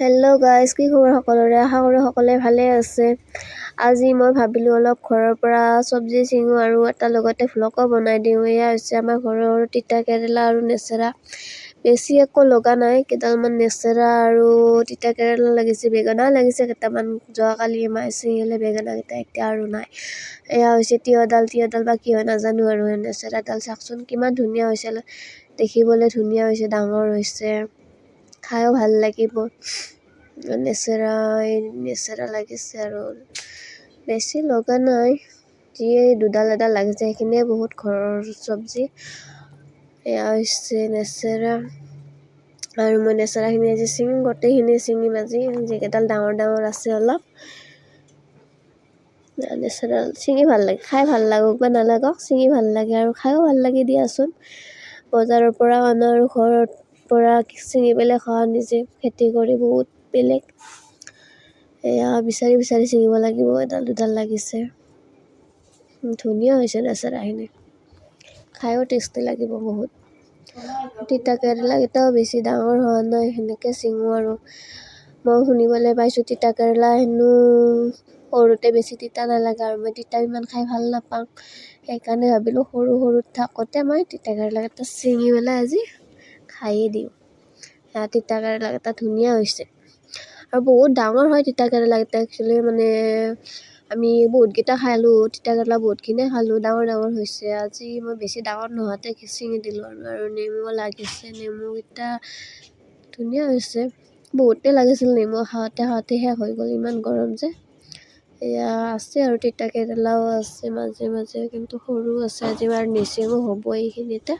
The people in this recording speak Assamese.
হেল্ল' গাইজ, কি খবৰ সকলোৰে? আশা কৰোঁ সকলোৱে ভালে আছে। আজি মই ভাবিলোঁ অলপ ঘৰৰ পৰা চব্জি ছিঙো আৰু এটা লগতে ভ্লগো বনাই দিওঁ। এয়া হৈছে আমাৰ ঘৰৰ তিতা কেৰেলা আৰু নেচেৰা। বেছি একো লগা নাই, কেইডালমান নেচেৰা আৰু তিতা কেৰেলা লাগিছে, বেঙেনা লাগিছে কেইটামান। যোৱাকালি মায়ে ছিঙিলে বেঙেনাকেইটা, এতিয়া আৰু নাই। এয়া হৈছে তিয়হডাল বা কি হয় নাজানো আৰু। নেচেৰাডাল চাওকচোন কিমান ধুনীয়া হৈছে, দেখিবলৈ ধুনীয়া হৈছে, ডাঙৰ হৈছে, খায়ো ভাল লাগিব। নেচেৰা লাগিছে আৰু বেছি লগা নাই, যিয়ে দুডাল এডাল লাগিছে সেইখিনিয়ে বহুত ঘৰৰ চব্জি। এয়া হৈছে নেচেৰা আৰু মই নেচেৰাখিনি আজি ছিঙিম, গোটেইখিনি ছিঙিম আজি, যিকেইডাল ডাঙৰ ডাঙৰ আছে অলপ। নেচেৰা ছিঙি ভাল লাগে, খাই ভাল লাগক বা নালাগক, ছিঙি ভাল লাগে আৰু খায়ো ভাল লাগে দিয়াচোন। বজাৰৰ পৰা অনা আৰু ঘৰত পৰা ছিঙি পেলাই খোৱা, নিজে খেতি কৰি বহুত বেলেগ। এয়া বিচাৰি ছিঙিব লাগিব, এডাল দুডাল লাগিছে। ধুনীয়া হৈছে নেচেৰাখিনি, খায়ো টেষ্টি লাগিব বহুত। তিতা কেৰেলাকেইটাও বেছি ডাঙৰ হোৱা নাই, সেনেকৈ ছিঙো আৰু। মই শুনিবলৈ পাইছোঁ তিতা কেৰেলা হেনো সৰুতে বেছি তিতা নালাগে, আৰু মই তিতা ইমান খাই ভাল নাপাওঁ। সেইকাৰণে ভাবিলোঁ সৰু থাকোঁতে মই তিতা কেৰেলাকেইটা ছিঙি পেলাই আজি খায়েই দিওঁ। তিতা কেৰেলাকেইটা ধুনীয়া হৈছে আৰু বহুত ডাঙৰ হয় তিতা কেৰেলাকেইটা। একচুৱেলি মানে আমি বহুতকেইটা খালোঁ, তিতা কেৰেলা বহুতখিনিয়ে খালোঁ, ডাঙৰ হৈছে। আজি মই বেছি ডাঙৰ নোহোৱাতে ছিঙি দিলোঁ আৰু নেমু লাগিছে, নেমুকেইটা ধুনীয়া হৈছে। বহুতে লাগিছিল নেমু, খাওঁতে শেষ হৈ গ'ল, ইমান গৰম যে। এয়া আছে আৰু তিতা কেৰেলাও আছে মাজে মাজে, কিন্তু সৰু আছে, আজি বাৰু নিছিঙো, হ'ব এইখিনিতে।